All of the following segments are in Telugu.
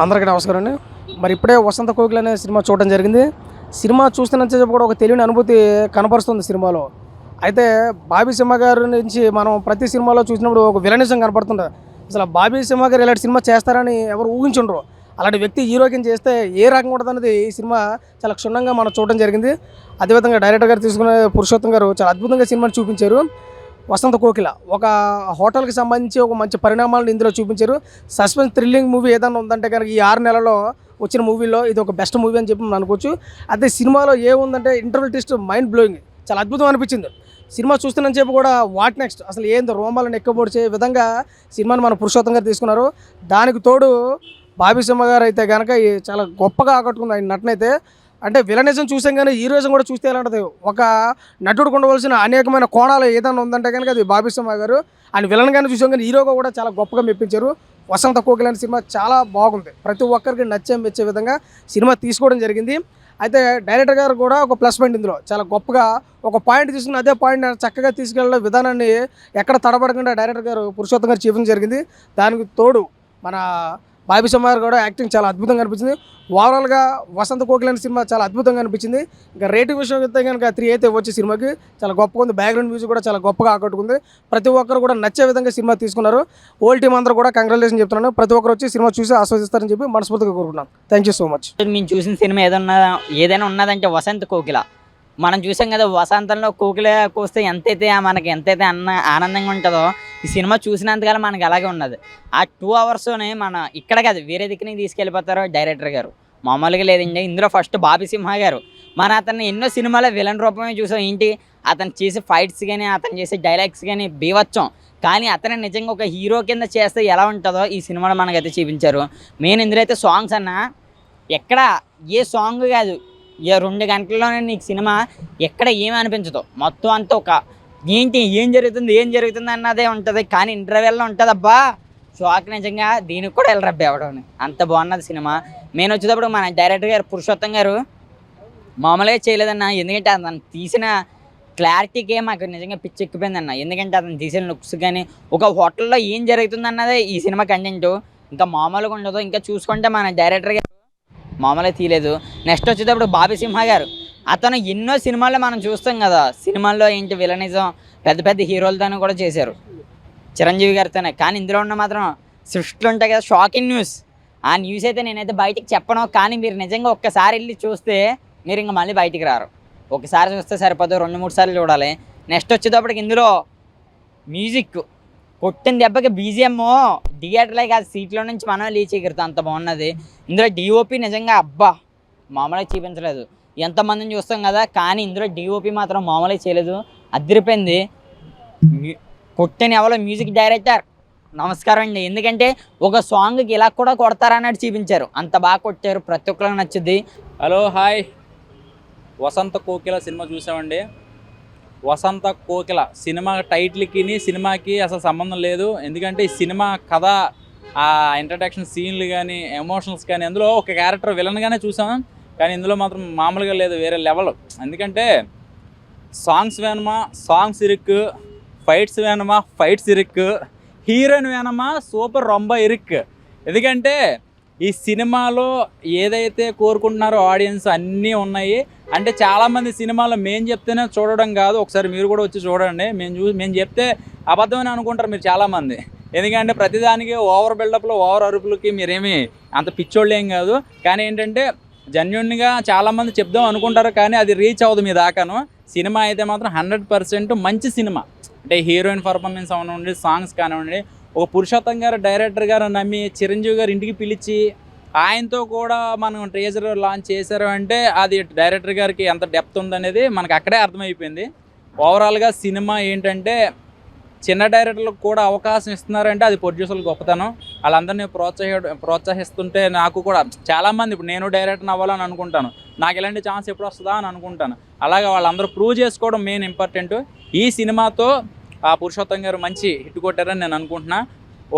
అందరికీ నమస్కారం అండి. మరి ఇప్పుడే వసంత కోకిల అనే సినిమా చూడడం జరిగింది. సినిమా చూస్తున్నంతసేపు కూడా ఒక తెలియని అనుభూతి కనపరుస్తుంది సినిమాలో. అయితే బాబీ సింహ గారి నుంచి మనం ప్రతి సినిమాలో చూసినప్పుడు ఒక విలనిజం కనపడుతుంటుంది. అసలు బాబీ సింహ గారు ఇలాంటి సినిమా చేస్తారని ఎవరు ఊహించుండరు. అలాంటి వ్యక్తి హీరోకిని చేస్తే ఏ రకంగా ఉంటుందనేది ఈ సినిమా చాలా క్షుణ్ణంగా మనం చూడడం జరిగింది. అదేవిధంగా డైరెక్టర్ గారు తీసుకునే పురుషోత్తం గారు చాలా అద్భుతంగా సినిమాని చూపించారు. వసంత కోకిల ఒక హోటల్కి సంబంధించి ఒక మంచి పరిణామాలను ఇందులో చూపించారు. సస్పెన్స్ థ్రిల్లింగ్ మూవీ ఏదైనా ఉందంటే కనుక ఈ 6 నెలల్లో వచ్చిన మూవీలో ఇది ఒక బెస్ట్ మూవీ అని చెప్పి మనం అనుకోవచ్చు. అదే సినిమాలో ఏముందంటే ఇంటర్వెల్ ట్విస్ట్ మైండ్ బ్లోయింగ్, చాలా అద్భుతం అనిపించింది. సినిమా చూస్తున్న చెప్పి కూడా వాట్ నెక్స్ట్ అసలు ఏందో రోమాలను ఎక్కబొడిచే విధంగా సినిమాని మన పురుషోత్తం గారు తీసుకున్నారు. దానికి తోడు బాబీ సింహ గారు అయితే కనుక చాలా గొప్పగా ఆకట్టుకుంది ఆయన నటనైతే. అంటే విలనిజం చూసాం కానీ హీరోయిజం కూడా చూస్తే ఎలా ఉంటుంది, ఒక నటుడికి ఉండవలసిన అనేకమైన కోణాలు ఏదైనా ఉందంటే కనుక అది బాబీ సింహ గారు. ఆయన విలన్గానే చూసాం కానీ హీరోగా కూడా చాలా గొప్పగా మెప్పించారు. వసంత కోకిల అనే సినిమా చాలా బాగుంది. ప్రతి ఒక్కరికి మెచ్చే విధంగా సినిమా తీసుకోవడం జరిగింది. అయితే డైరెక్టర్ గారు కూడా ఒక ప్లస్ పాయింట్ ఇందులో చాలా గొప్పగా ఒక పాయింట్ తీసుకుని అదే పాయింట్ చక్కగా తీసుకెళ్ళే విధానాన్ని ఎక్కడ తడబడకుండా డైరెక్టర్ గారు పురుషోత్తం గారు చెప్పడం జరిగింది. దానికి తోడు మన బాబీ సింహ గారు కూడా యాక్టింగ్ చాలా అద్భుతంగా అనిపించింది. ఓవరాల్గా వసంత కోకిల అనే సినిమా చాలా అద్భుతంగా అనిపించింది. ఇంకా రేటింగ్ విషయం అయితే కనుక 3 అయితే వచ్చే సినిమాకి చాలా గొప్పగా ఉంది. బ్యాక్గ్రౌండ్ మ్యూజిక్ కూడా చాలా గొప్పగా ఆకట్టుకుంది. ప్రతి ఒక్కరు కూడా నచ్చే విధంగా సినిమా తీసుకున్నారు. ఓల్ టీం అందరూ కూడా కంగ్రాచులేషన్ చెప్తున్నాను. ప్రతి ఒక్కరు వచ్చి సినిమా చూసి ఆస్వాదిస్తారని చెప్పి మనస్ఫూర్తిగా కోరుకుంటున్నాను. Thank you so much. మేము చూసిన సినిమా ఏదైనా ఉన్నదంటే వసంత కోకిల. మనం చూసాం కదా, వసంతంలో కోకిల కోస్తే మనకి ఎంతైతే ఆనందంగా ఉంటుందో ఈ సినిమా చూసినంతకాలం మనకి అలాగే ఉన్నది. ఆ 2 అవర్స్లోనే మన ఇక్కడ కాదు వేరే దిక్కుని తీసుకెళ్ళిపోతారు డైరెక్టర్ గారు. మామూలుగా లేదండి. ఇందులో ఫస్ట్ బాబీ సింహ గారు మన అతన్ని ఎన్నో సినిమాలో విలన్ రూపమే చూసాం. ఏంటి అతను చేసే ఫైట్స్ కానీ అతను చేసే డైలాగ్స్ కానీ బీవచ్చం. కానీ అతను నిజంగా ఒక హీరో కింద చేస్తే ఎలా ఉంటుందో ఈ సినిమాలో మనకైతే చూపించారు. మెయిన్ ఇందులో అయితే సాంగ్స్ అన్న ఎక్కడ ఏ సాంగ్ కాదు, 2 గంటల్లోనే నీకు సినిమా ఎక్కడ ఏమి అనిపించదు. మొత్తం అంతా ఒక ఏం జరుగుతుంది అన్నదే ఉంటుంది. కానీ ఇంటర్వెల్లో ఉంటుంది అబ్బా షాక్. నిజంగా దీనికి కూడా వెళ్ళరబ్బా ఎవడం, అంత బాగున్నది సినిమా. నేను వచ్చేటప్పుడు మన డైరెక్టర్ గారు పురుషోత్తం గారు మామూలుగా చేయలేదన్న. ఎందుకంటే అతను తీసిన క్లారిటీకే మాకు నిజంగా పిచ్చెక్కిపోయిందన్న. ఎందుకంటే అతను తీసిన లుక్స్ కానీ ఒక హోటల్లో ఏం జరుగుతుంది అన్నదే ఈ సినిమా కంటెంట్ ఇంకా మామూలుగా ఉండదు. ఇంకా చూసుకుంటే మన డైరెక్టర్ గారు మామూలుగా తీయలేదు. నెక్స్ట్ వచ్చేటప్పుడు బాబీ సింహ గారు అతను ఎన్నో సినిమాల్లో మనం చూస్తాం కదా, సినిమాల్లో ఏంటి విలనిజం పెద్ద పెద్ద హీరోలతోనే కూడా చేశారు చిరంజీవి గారితోనే. కానీ ఇందులో ఉన్న మాత్రం సృష్టిలో ఉంటాయి కదా షాకింగ్ న్యూస్. ఆ న్యూస్ అయితే నేనైతే బయటికి చెప్పను. కానీ మీరు నిజంగా ఒక్కసారి వెళ్ళి చూస్తే మీరు ఇంకా మళ్ళీ బయటికి రారు. ఒకసారి చూస్తే సరిపోదు, 2-3 సార్లు చూడాలి. నెక్స్ట్ వచ్చేటప్పటికి ఇందులో మ్యూజిక్ కొట్టిన దెబ్బకి బీజిఎం థియేటర్లే కాదు సీట్లో నుంచి మనం లీచ్ ఎగురుతాం, అంత బాగున్నది. ఇందులో డిఓపి నిజంగా అబ్బా మామూలుగా చూపించలేదు. ఎంతమందిని చూస్తాం కదా, కానీ ఇందులో డిఓపి మాత్రం మామూలుగా చేయలేదు, అదిరిపోయింది. కొట్టిన ఎవరో మ్యూజిక్ డైరెక్టర్ నమస్కారం అండి. ఎందుకంటే ఒక సాంగ్కి ఇలా కూడా కొడతారన్నట్టు చూపించారు, అంత బాగా కొట్టారు. ప్రతి ఒక్కరికి నచ్చుద్ది. హలో హాయ్, వసంత కోకిల సినిమా చూసామండి. వసంత కోకిల సినిమా టైటిల్కి సినిమాకి అసలు సంబంధం లేదు. ఎందుకంటే ఈ సినిమా కథ, ఆ ఇంట్రడక్షన్ సీన్లు కానీ ఎమోషనల్స్ కానీ అందులో ఒక క్యారెక్టర్ విలన్గానే చూసాం. కానీ ఇందులో మాత్రం మామూలుగా లేదు, వేరే లెవెల్. ఎందుకంటే సాంగ్స్ వేనమా సాంగ్స్ ఇరుక్కు, ఫైట్స్ వేనమా ఫైట్స్ ఇరుక్కు, హీరోయిన్ వేనమా సూపర్ రొంబ ఇరుక్కు. ఎందుకంటే ఈ సినిమాలో ఏదైతే కోరుకుంటున్నారో ఆడియన్స్ అన్నీ ఉన్నాయి. అంటే చాలామంది సినిమాలో మేము చెప్తేనే చూడడం కాదు, ఒకసారి మీరు కూడా వచ్చి చూడండి. మేము చెప్తే అబద్ధమని అనుకుంటారు మీరు చాలామంది. ఎందుకంటే ప్రతిదానికి ఓవర్ బిల్డప్లో ఓవర్ అరుపులకి మీరేమీ అంత పిచ్చోళ్ళు ఏం కాదు. కానీ ఏంటంటే జెన్యున్గా చాలామంది చెప్దాం అనుకుంటారు, కానీ అది రీచ్ అవ్వదు మీ దాకాను. సినిమా అయితే మాత్రం 100% మంచి సినిమా. అంటే హీరోయిన్ పర్ఫార్మెన్స్ అవనివ్వండి, సాంగ్స్ కానివ్వండి, ఒక పురుషోత్తం గారు డైరెక్టర్ గారు నమ్మి చిరంజీవి గారు ఇంటికి పిలిచి ఆయనతో కూడా మనం ట్రేజర్ లాంచ్ చేశారు అంటే అది డైరెక్టర్ గారికి ఎంత డెప్త్ ఉందనేది మనకు అక్కడే అర్థమైపోయింది. ఓవరాల్గా సినిమా ఏంటంటే చిన్న డైరెక్టర్లకు కూడా అవకాశం ఇస్తున్నారంటే అది ప్రొడ్యూసర్లు గొప్పతనం. వాళ్ళందరినీ ప్రోత్సహిస్తుంటే నాకు కూడా చాలామంది, ఇప్పుడు నేను డైరెక్టర్ అవ్వాలని అనుకుంటాను, నాకు ఇలాంటి ఛాన్స్ ఎప్పుడు వస్తుందా అని అనుకుంటాను. అలాగే వాళ్ళందరూ ప్రూవ్ చేసుకోవడం మెయిన్ ఇంపార్టెంట్. ఈ సినిమాతో ఆ పురుషోత్తం గారు మంచి హిట్ కొట్టారని నేను అనుకుంటున్నా.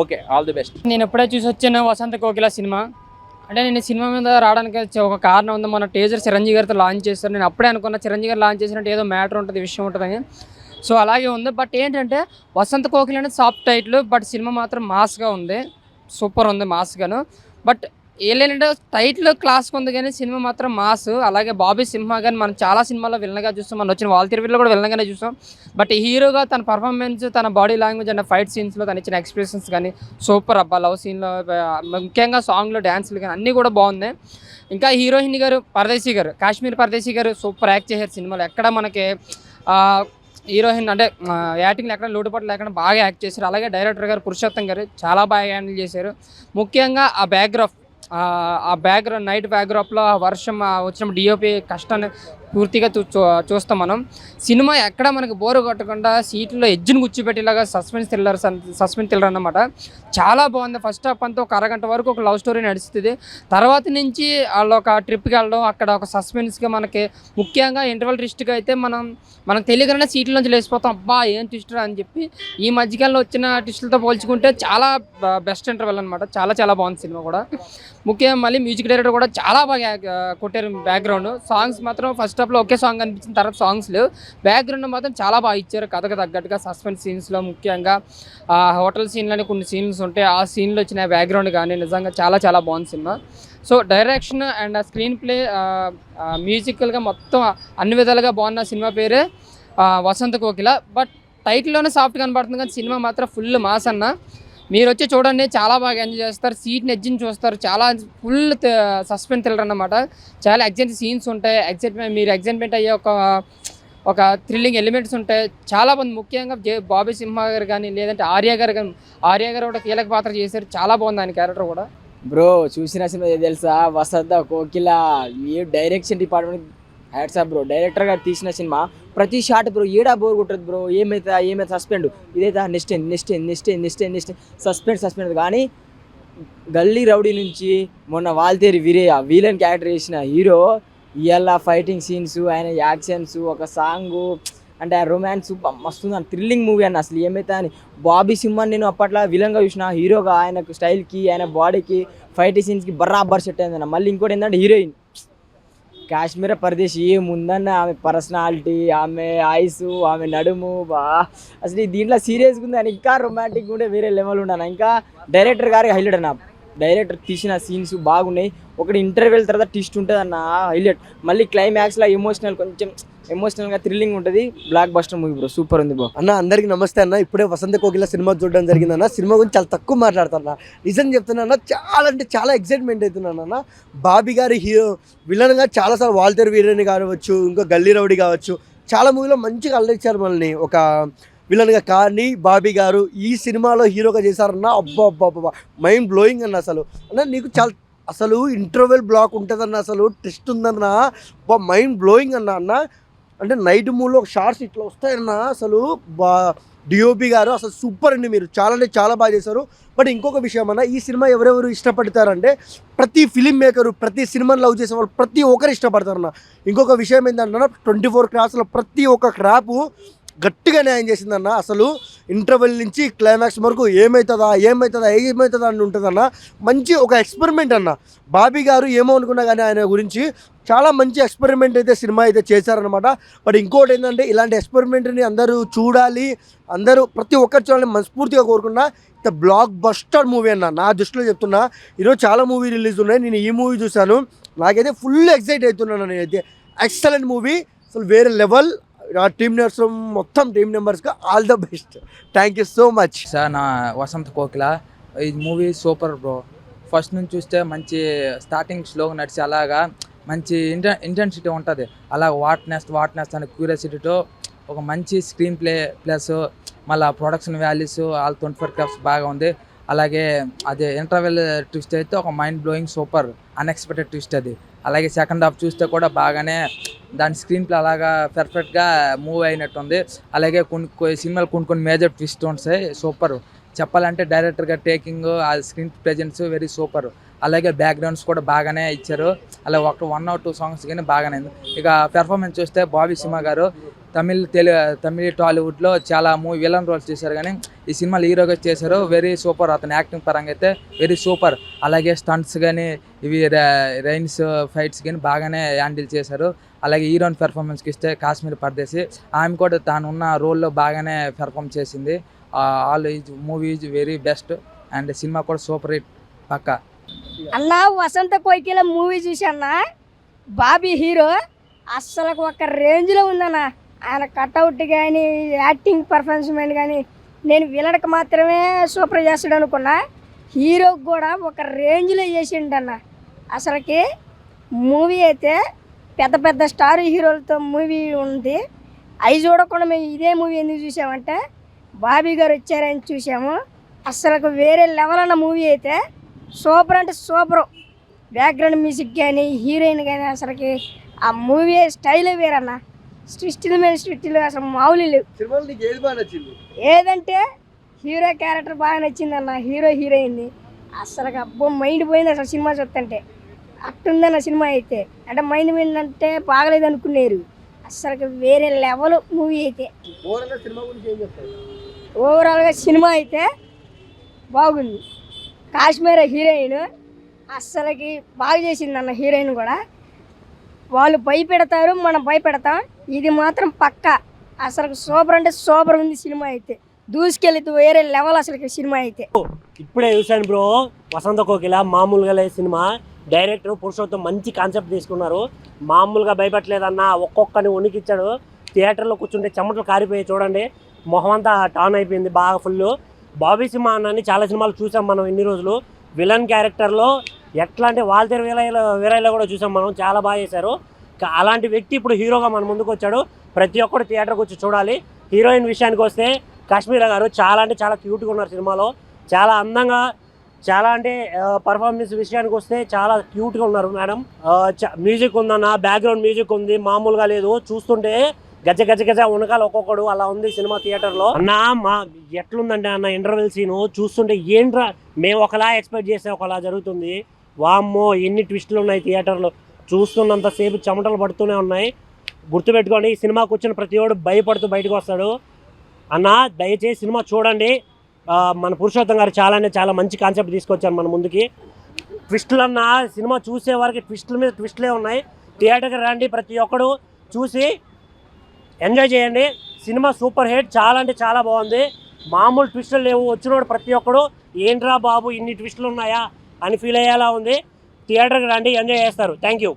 Okay, all the best. నేను ఎప్పుడే చూసి వచ్చాను వసంత కోకిల సినిమా. అంటే నేను సినిమా మీద రావడానికి ఒక కారణం ఉంది. మన టీజర్ చిరంజీవి గారితో లాంచ్ చేస్తారు. నేను అప్పుడే అనుకున్నా చిరంజీవి గారు లాంచ్ చేసినట్టు ఏదో మ్యాటర్ ఉంటుంది, విషయం ఉంటుందని. సో అలాగే ఉంది. బట్ ఏంటంటే వసంత కోకిల అనేది సాఫ్ట్ టైటిల్, బట్ సినిమా మాత్రం మాస్గా ఉంది, సూపర్ ఉంది మాస్గాను. బట్ ఏంటంటే టైటిల్ క్లాస్ ఉంది కానీ సినిమా మాత్రం మాస్. అలాగే బాబీ సింహ కానీ మనం చాలా సినిమాల్లో విలన్గా చూస్తాం, మనం వచ్చిన వాల్తీరులో కూడా విలన్గానే చూస్తాం. బట్ హీరోగా తన పర్ఫార్మెన్స్, తన బాడీ లాంగ్వేజ్ అండ్ ఫైట్ సీన్స్లో తను ఇచ్చిన ఎక్స్ప్రెషన్స్ కానీ సూపర్ అబ్బా. లవ్ సీన్లో ముఖ్యంగా సాంగ్లో డ్యాన్స్లు కానీ అన్నీ కూడా బాగున్నాయి. ఇంకా హీరోయిన్ గారు పరదేశీ గారు, కాశ్మీర్ పరదేశీ గారు సూపర్ యాక్ట్ చేశారు సినిమాలో. ఎక్కడ మనకి హీరోయిన్ అంటే యాక్టింగ్ ఎక్కడ లోటుపాటు లేకుండా బాగా యాక్ట్ చేశారు. అలాగే డైరెక్టర్ గారు పురుషోత్తం గారు చాలా బాగా హ్యాండిల్ చేశారు. ముఖ్యంగా ఆ బ్యాక్గ్రౌండ్ నైట్ బ్యాక్డ్రాప్లో ఆ వర్షం వచ్చిన డిఓపి కష్టాన్ని పూర్తిగా చూస్తాం మనం. సినిమా ఎక్కడ మనకి బోరు కొట్టకుండా సీట్లో ఎడ్జ్ని కూర్చోబెట్టేలాగా సస్పెన్స్ థ్రిల్లర్ అన్నమాట. చాలా బాగుంది. ఫస్ట్ హాఫ్ అంతా ఒక అరగంట వరకు ఒక లవ్ స్టోరీ నడుస్తుంది. తర్వాత నుంచి వాళ్ళు ఒక ట్రిప్కి వెళ్ళడం, అక్కడ ఒక సస్పెన్స్గా మనకి ముఖ్యంగా ఇంటర్వల్ ట్విస్ట్గా అయితే మనకు తెలియకనే సీట్ల నుంచి లేచిపోతాం, అబ్బా ఏం ట్విస్ట్ అని చెప్పి. ఈ మధ్యకాలంలో వచ్చిన ట్విస్టులతో పోల్చుకుంటే చాలా బెస్ట్ ఇంటర్వెల్ అనమాట. చాలా చాలా బాగుంది సినిమా కూడా. ముఖ్యంగా మళ్ళీ మ్యూజిక్ డైరెక్టర్ కూడా చాలా బాగా కొట్టారు. బ్యాక్గ్రౌండ్ సాంగ్స్ మాత్రం ఫస్ట్ హాఫ్లో ఒకే సాంగ్ అనిపించిన తర్వాత సాంగ్స్ లేవు. బ్యాక్గ్రౌండ్ మాత్రం చాలా బాగా ఇచ్చారు కథకు తగ్గట్టుగా. సస్పెన్స్ సీన్స్లో ముఖ్యంగా హోటల్ సీన్లని కొన్ని సీన్స్ ఉంటాయి, ఆ సీన్లో వచ్చిన బ్యాక్గ్రౌండ్ కానీ నిజంగా చాలా చాలా బాగుంది సినిమా. So direction and screenplay మ్యూజికల్గా మొత్తం అన్ని విధాలుగా బాగున్న సినిమా పేరే వసంత కోకిల. బట్ టైటిల్లోనే సాఫ్ట్ కనబడుతుంది కానీ సినిమా మాత్రం ఫుల్ మాస్ అన్న. మీరు వచ్చి చూడండి, చాలా బాగా ఎంజాయ్ చేస్తారు. సీట్ని ఎడ్జిని చూస్తారు. చాలా ఫుల్ సస్పెన్స్ థ్రిల్లర్ అన్నమాట. చాలా ఎగ్జైట్ సీన్స్ ఉంటాయి, మీరు ఎగ్జైట్మెంట్ అయ్యే ఒక థ్రిల్లింగ్ ఎలిమెంట్స్ ఉంటాయి. చాలా మంది ముఖ్యంగా బాబీ సింహ గారు కానీ లేదంటే ఆర్య గారు కూడా కీలక పాత్ర చేశారు. చాలా బాగుంది ఆయన క్యారెక్టర్ కూడా. బ్రో చూసిన సినిమా తెలుసా, వసంత కోకిల. ఏ direction department hats off bro. Director గారు తీసిన సినిమా ప్రతి షాట్ బ్రో ఏడా బోర్ కొట్టదు బ్రో. ఏమైతే సస్పెండ్, ఇదైతే నెక్స్ట్ సస్పెండ్. కానీ గల్లీ రౌడీ నుంచి మొన్న వాల్తేరి వీలన్ క్యారెక్టర్ చేసిన హీరో ఇవాళ ఫైటింగ్ సీన్స్, ఆయన యాక్షన్స్, ఒక సాంగు అంటే ఆ రొమాన్స్ మస్తుంది. థ్రిల్లింగ్ మూవీ అన్న. అసలు ఏమైతే అని బాబీ సింహాన్ని నేను అప్పట్లో విలన్గా చూసిన, హీరోగా ఆయనకు స్టైల్కి, ఆయన బాడీకి, ఫైటింగ్ సీన్స్కి బరాబర్ సెట్ అయిందన్న. మళ్ళీ ఇంకోటి ఏంటంటే హీరోయిన్ కాశ్మీర పరదేశ్ ఏముందన్న, ఆమె పర్సనాలిటీ, ఆమె ఐస్, ఆమె నడుము అసలు దీంట్లో సీరియస్గా ఉంది. అని ఇంకా రొమాంటిక్గా ఉండే వేరే లెవెల్ ఉండను. ఇంకా డైరెక్టర్ గారికి హైలైట్ అన్న. డైరెక్టర్ తీసిన సీన్స్ బాగున్నాయి. ఒకటి ఇంటర్వెల్ తర్వాత ట్విస్ట్ ఉంటుంది అన్న, హైలైట్. మళ్ళీ క్లైమాక్స్లో కొంచెం ఎమోషనల్గా థ్రిల్లింగ్ ఉంటుంది. Block buster movie bro, super ఉంది బ్రో. అన్న అందరికి నమస్తే అన్న. ఇప్పుడే వసంత కోకిల సినిమా చూడడం జరిగిందన్న. సినిమా గురించి చాలా తక్కువ మాట్లాడుతున్నా, నిజం చెప్తున్నా. చాలా అంటే చాలా ఎక్సైట్మెంట్ అవుతున్నాను అన్న. బాబీ గారి హీరో విలన్గా చాలాసార్లు వాల్తేరు వీరని కావచ్చు, ఇంకా గల్లీ రౌడీ కావచ్చు, చాలా మూవీలో మంచిగా అల్లరించారు మనల్ని ఒక విలన్గా. కానీ బాబీ గారు ఈ సినిమాలో హీరోగా చేశారన్న, అబ్బా మైండ్ బ్లోయింగ్ అన్న. అన్న నీకు చాలా అసలు ఇంటర్వెల్ బ్లాక్ ఉంటుందన్న, అసలు టెస్ట్ ఉందన్న, మైండ్ బ్లోయింగ్ అన్న. అంటే నైట్ మూడ్లో ఒక షార్ట్స్ ఇట్లా వస్తాయన్న. అసలు డిఓపి గారు అసలు సూపర్ అండి. మీరు చాలా అంటే చాలా బాగా చేశారు. బట్ ఇంకొక విషయం అన్న, ఈ సినిమా ఎవరెవరు ఇష్టపడతారంటే ప్రతి ఫిలిం మేకరు, ప్రతి సినిమాని లవ్ చేసే వాళ్ళు ప్రతి ఒక్కరు ఇష్టపడతారన్న. ఇంకొక విషయం ఏంటంటే 24 క్రాస్లో ప్రతి ఒక్క క్రాపు గట్టిగా న్యాయం చేసిందన్న. అసలు ఇంటర్వెల్ నుంచి క్లైమాక్స్ వరకు ఏమవుతుందా అని ఉంటుందన్న. మంచి ఒక ఎక్స్పెరిమెంట్ అన్న. బాబీ గారు ఏమో అనుకున్నా కానీ ఆయన గురించి చాలా మంచి ఎక్స్పెరిమెంట్ అయితే సినిమా అయితే చేశారనమాట. బట్ ఇంకోటి ఏంటంటే ఇలాంటి ఎక్స్పెరిమెంట్ని అందరూ చూడాలి, అందరూ ప్రతి ఒక్కరు చూడాలని మనస్ఫూర్తిగా కోరుకున్నా. బ్లాక్ బస్టర్ మూవీ అన్న, నా దృష్టిలో చెప్తున్నా. ఈరోజు చాలా మూవీ రిలీజ్ ఉన్నాయి, నేను ఈ మూవీ చూశాను. నాకైతే ఫుల్ ఎక్సైట్ అవుతున్నాను నేనైతే. ఎక్సలెంట్ మూవీ, అసలు వేరే లెవెల్. టీమ్ మెంబర్స్గా all the best. Thank you so much sir. నా వసంత కోకిల ఈ మూవీ సూపర్ బ్రో. ఫస్ట్ నుంచి చూస్తే మంచి స్టార్టింగ్ స్లోగా నడిచి అలాగా మంచి ఇంటెన్సిటీ ఉంటుంది. అలా వాట్నెస్ అనే క్యూరియాసిటీతో ఒక మంచి స్క్రీన్ ప్లే ప్లస్ మళ్ళీ ప్రొడక్షన్ వాల్యూస్ ఆల్ 24 క్రాఫ్ట్స్ బాగా ఉంది. అలాగే అదే ఇంటర్వెల్ ట్విస్ట్ అయితే ఒక mind blowing super unexpected twist అది. అలాగే సెకండ్ హాఫ్ చూస్తే కూడా బాగానే దాని స్క్రీన్ ప్లే అలాగా పర్ఫెక్ట్గా మూవ్ అయినట్టుంది. అలాగే కొన్ని సినిమాలు కొన్ని మేజర్ ట్విస్ట్ ఉంటాయి, సూపర్. చెప్పాలంటే డైరెక్టర్గా టేకింగ్ ఆ స్క్రీన్ ప్రెజెన్స్ వెరీ సూపర్. అలాగే బ్యాక్గ్రౌండ్స్ కూడా బాగానే ఇచ్చారు. అలాగే 1 or 2 సాంగ్స్ కానీ బాగానే. ఇక పెర్ఫార్మెన్స్ చూస్తే బాబీ సింహ గారు తమిళ టాలీవుడ్లో చాలా విలన్ రోల్స్ చేశారు, కానీ ఈ సినిమాలో హీరోగా చేశారు. Very super. అతని యాక్టింగ్ పరంగా అయితే వెరీ సూపర్. అలాగే స్టంట్స్ కానీ ఇవి రైన్స్ ఫైట్స్ కానీ బాగానే హ్యాండిల్ చేశారు. అలాగే హీరోయిన్ పెర్ఫార్మెన్స్కి ఇస్తే కాశ్మీర్ పరదేశి, ఆమె కూడా తాను ఉన్న రోల్లో బాగానే పెర్ఫామ్ చేసింది. All is movie is very best and cinema కూడా సూపర్ హిట్ పక్కా. అన్న వసంత కోకిల మూవీ చూసన్న బాబీ హీరో అస్సలు ఒక రేంజ్లో ఉందన్న. ఆయన కట్అవుట్ కానీ యాక్టింగ్ పర్ఫార్మెన్స్ కానీ నేను విలన్కి మాత్రమే సూపర్ చేస్తాడు అనుకున్నా, హీరోకి కూడా ఒక రేంజ్లో చేసిండన్న. అసలుకి మూవీ అయితే పెద్ద పెద్ద స్టార్ హీరోలతో మూవీ ఉంది. అవి చూడకుండా మేము ఇదే మూవీ ఎందుకు చూసామంటే బాబీ గారు వచ్చారని చూసాము. అసలు వేరే లెవెల్ అన్న మూవీ అయితే సూపర్ అంటే సూపర్. బ్యాక్గ్రౌండ్ మ్యూజిక్ కానీ హీరోయిన్ కానీ అసలుకి ఆ మూవీ స్టైలే వేరన్న. స్ట్రిస్టుల మీద స్ట్రిస్టులు అసలు మామూలు లేవు. సినిమాలో నీకు ఏది బాగా నచ్చింది? ఏదంటే హీరో క్యారెక్టర్ బాగా నచ్చిందన్న, హీరోయిన్ అసలు అబ్బో మైండ్ పోయింది అసలు సినిమా చూస్తుంటే. అట్టుందన్న సినిమా అయితే, అంటే మైండ్ పోయిందంటే బాగలేదు అనుకున్నారు. అసలు వేరే లెవెల్ మూవీ అయితే. సినిమా గురించి ఏం చెప్తారు? ఓవరాల్గా సినిమా అయితే బాగుంది. కాశ్మీర్ హీరోయిన్ అస్సలకి బాగా చేసిందన్న. హీరోయిన్ కూడా వాళ్ళు భయపెడతారు, మనం భయపెడతాం. ఇది మాత్రం పక్కా అసలు సూపర్ అంటే సూపర్ ఉంది సినిమా అయితే. దూసుకెళ్తూ వేరే లెవెల్ అసలు సినిమా అయితే. ఇప్పుడే చూశాను బ్రో వసంత కోకిల. మామూలుగా లేదు సినిమా. డైరెక్టర్ పురుషోత్తం మంచి కాన్సెప్ట్ తీసుకున్నారు. మామూలుగా భయపడలేదన్న, ఒక్కొక్కరిని వణికిచ్చాడు. థియేటర్లో కూర్చుంటే చెమటలు కారిపోయి చూడండి, మొహం అంతా టాన్ అయిపోయింది బాగా ఫుల్. బాబీ సింహ అన్నని చాలా సినిమాలు చూసాం మనం ఇన్ని రోజులు. విలన్ క్యారెక్టర్లో ఎట్లా అంటే వాల్తేరు వీరయ్యలో కూడా చూసాం మనం, చాలా బాగా చేశారు. అలాంటి వ్యక్తి ఇప్పుడు హీరోగా మన ముందుకు వచ్చాడు. ప్రతి ఒక్కరు థియేటర్కి వచ్చి చూడాలి. హీరోయిన్ విషయానికి వస్తే కాశ్మీర గారు చాలా అంటే చాలా క్యూట్గా ఉన్నారు సినిమాలో. చాలా అందంగా, చాలా అంటే పర్ఫార్మెన్స్ విషయానికి వస్తే చాలా క్యూట్గా ఉన్నారు మేడం. మ్యూజిక్ ఉందన్న, బ్యాక్గ్రౌండ్ మ్యూజిక్ ఉంది, మామూలుగా లేదు. చూస్తుంటే గజ గజ గజ ఉనకాలు ఒక్కొక్కడు అలా ఉంది సినిమా థియేటర్లో. అన్న మా ఎట్లుందంటే అన్న ఇంటర్వెల్ సీను చూస్తుంటే ఏంట్రా, మేము ఒకలా ఎక్స్పెక్ట్ చేస్తే ఒకలా జరుగుతుంది. వామ్మో ఎన్ని ట్విస్టులు ఉన్నాయి థియేటర్లో. చూస్తున్నంతసేపు చెమటలు పడుతూనే ఉన్నాయి. గుర్తుపెట్టుకోండి, ఈ సినిమాకి వచ్చిన ప్రతి ఒడు భయపడుతూ బయటకు వస్తాడు. అన్న దయచేసి సినిమా చూడండి. మన పురుషోత్తం గారు చాలా అంటే చాలా మంచి కాన్సెప్ట్ తీసుకొచ్చారు మన ముందుకి. ట్విస్టులు అన్న సినిమా చూసే వారికి ట్విస్టుల మీద ట్విస్టులే ఉన్నాయి. థియేటర్కి రండి, ప్రతి ఒక్కడు చూసి ఎంజాయ్ చేయండి. సినిమా సూపర్ హిట్, చాలా అంటే చాలా బాగుంది. మామూలు ట్విస్టులు లేవు. వచ్చినోడు ప్రతి ఒక్కడు ఏంట్రా బాబు ఇన్ని ట్విస్టులు ఉన్నాయా అని ఫీల్ అయ్యేలా ఉంది. థియేటర్కి రండి, ఎంజాయ్ చేస్తారు. Thank you.